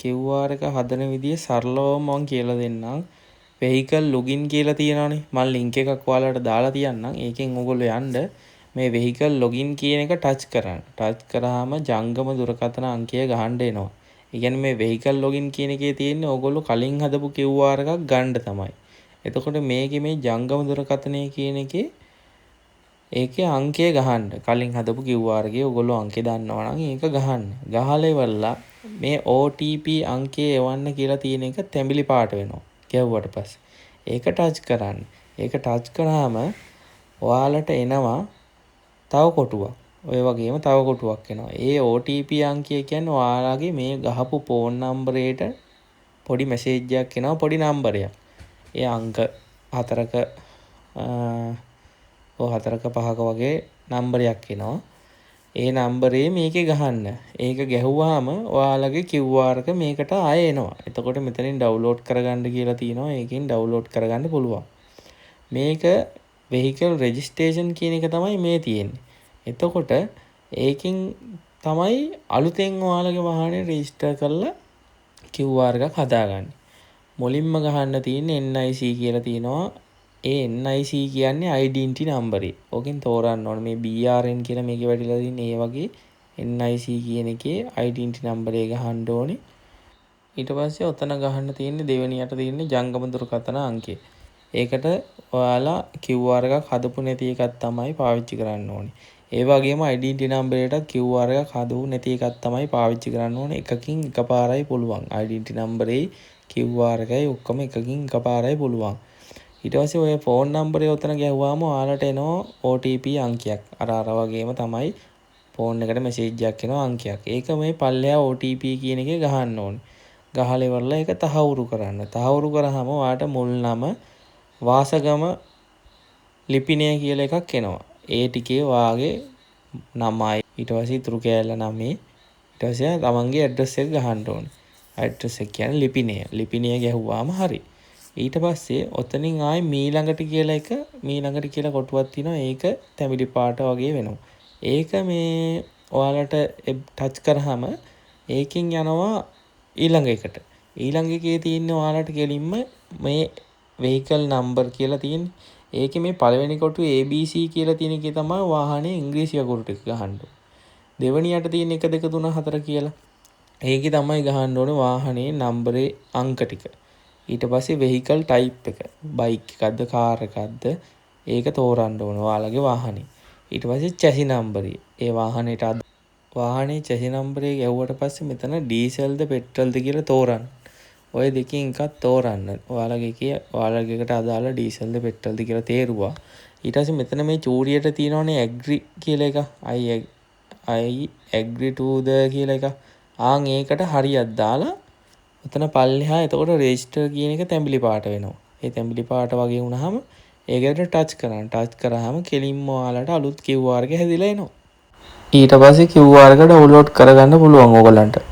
QR එක හදන විදිය සරලවම මම කියලා දෙන්නම්. vehicle login කියලා තියෙනවානේ. මම link එකක් ඔයාලට දාලා තියන්නම්. ඒකෙන් ඔයගොල්ලෝ යන්න මේ vehicle login කියන එක ටච් කරන්න. ටච් කරාම ජංගම දුරකථන අංකය ගහන්න එනවා. ඒ කියන්නේ මේ vehicle login කියන එකේ තියෙන්නේ ඔයගොල්ලෝ කලින් හදපු QR එකක් ගන්න තමයි. එතකොට මේකේ මේ ජංගම දුරකථනය කියන එකේ ඒකේ අංකය ගහන්න. කලින් හදපු QR එකේ ඔයගොල්ලෝ අංකය දන්නවා නම් ඒක ගහන්න. ගහලා ඉවරලා මේ OTP අංකය එවන්න කියලා තියෙන එක තැඹිලි පාට වෙනවා. ගැව්වට පස්සේ ඒක ටච් කරන්න. ඒක ටච් කරාම ඔයාලට එනවා තව කොටුවක්. ඔය වගේම තව කොටුවක් එනවා. ඒ OTP අංකය කියන්නේ ඔයාලගේ මේ ගහපු ෆෝන් නම්බරේට පොඩි මැසේජ් එකක් එනවා, පොඩි නම්බරයක්. ඒ අංක හතරක 4ක 5ක වගේ නම්බරයක් එනවා. ඒ නම්බරේ මේකේ ගහන්න. ඒක ගැහුවාම ඔයාලගේ QR එක මේකට ආයෙ එනවා. එතකොට මෙතනින් ඩවුන්ලෝඩ් කරගන්න කියලා තියෙනවා. ඒකෙන් ඩවුන්ලෝඩ් කරගන්න පුළුවන්. මේක vehicle registration කියන එක තමයි මේ තියෙන්නේ. එතකොට ඒකෙන් තමයි අලුතෙන් ඔයාලගේ වාහනේ රෙජිස්ටර් කරලා QR එකක් හදාගන්නේ. මුලින්ම ගහන්න තියෙන්නේ NIC කියලා තියෙනවා. ඒ NIC කියන්නේ identity number. ඕකෙන් තෝරන්න ඕනේ මේ BRN කියලා මේකේ වැටිලා තියෙන්නේ. ඒ වගේ NIC කියන එකේ identity number එක ගහන්න ඕනේ. ඊට පස්සේ ඔතන ගහන්න තියෙන්නේ දෙවෙනියට තියෙන්නේ ජංගම දුරකථන අංකය. ඒකට ඔයාලා QR එකක් හදපු නැති එකක් තමයි පාවිච්චි කරන්න ඕනේ. ඒ වගේම identity number එකටත් QR එකක් හදපු නැති එකක් තමයි පාවිච්චි කරන්න ඕනේ. එකකින් එකපාරයි පුළුවන්. identity number එකයි QR එකයි ඔක්කොම එකකින් එකපාරයි පුළුවන්. ඊට පස්සේ ඔය ෆෝන් නම්බරේ උතන ගැහුවාම ඔයාලට එනවා OTP අංකයක්. අර වගේම තමයි ෆෝන් එකට මැසේජ් එකක් එනවා අංකයක්. ඒක මේ පල්ලෙහා OTP කියන එකේ ගහන්න ඕනේ. ගහලා ඉවරලා ඒක තහවුරු කරන්න. තහවුරු කරාම ඔයාලට මුල් නම වාසගම ලිපිනය කියලා එකක් එනවා. ඒ ටිකේ වාගේ නමයි ඊට පස්සේ ඉතුරු කෑල්ල නමේ ඊට පස්සේ තමන්ගේ ඇඩ්‍රස් එක ගහන්න ඕනේ. ඇඩ්‍රස් එක කියන්නේ ලිපිනය. ලිපිනය ගැහුවාම හරි. ඊට පස්සේ ඔතනින් ආයේ මීළඟට කියලා කොටුවක් තියෙනවා. ඒක තැඹිලි පාට වගේ වෙනවා. ඒක මේ ඔයාලට ටච් කරාම ඒකෙන් යනවා ඊළඟ එකට. ඊළඟ එකේ තියෙන්නේ ඔයාලට කෙලින්ම මේ vehicle number කියලා තියෙන්නේ. ඒකේ මේ පළවෙනි කොටුව ABC කියලා තියෙන එකේ තමයි වාහනේ ඉංග්‍රීසි අකුරු ටික ගහන්න ඕනේ. දෙවෙනියට තියෙන 1 2 3 4 කියලා. ඒකේ තමයි ගහන්න ඕනේ වාහනේ නම්බරේ අංක ටික. ඊට පස්සේ vehicle type එක බයික් එකක්ද කාර් එකක්ද ඒක තෝරන්න ඕන ඔයාලගේ වාහනේ. ඊට පස්සේ chassis number ඒ වාහනේට වාහනේ chassis number එක ගැහුවට පස්සේ මෙතන ඩීසල්ද පෙට්‍රල්ද කියලා තෝරන්න. ඔය දෙකෙන් එකක් තෝරන්න. ඔයාලගේ එකට අදාළ ඩීසල්ද පෙට්‍රල්ද කියලා තේරුවා. ඊට පස්සේ මෙතන මේ චූරියට තියෙනවනේ agree කියලා එක. I agree to the කියලා එක. ආන් ඒකට හරියක් දාලා උතන පල්ලෙහා එතකොට රෙජිස්ටර් කියන එක තැඹිලි පාට වෙනවා. ඒ තැඹිලි පාට වගේ වුණාම ඒකට ටච් කරන්න. ටච් කරාම කෙලින්ම ඔයාලට අලුත් QR එක හැදිලා එනවා. ඊට පස්සේ QR එක ඩවුන්ලෝඩ් කරගන්න පුළුවන් ඕගලන්ට.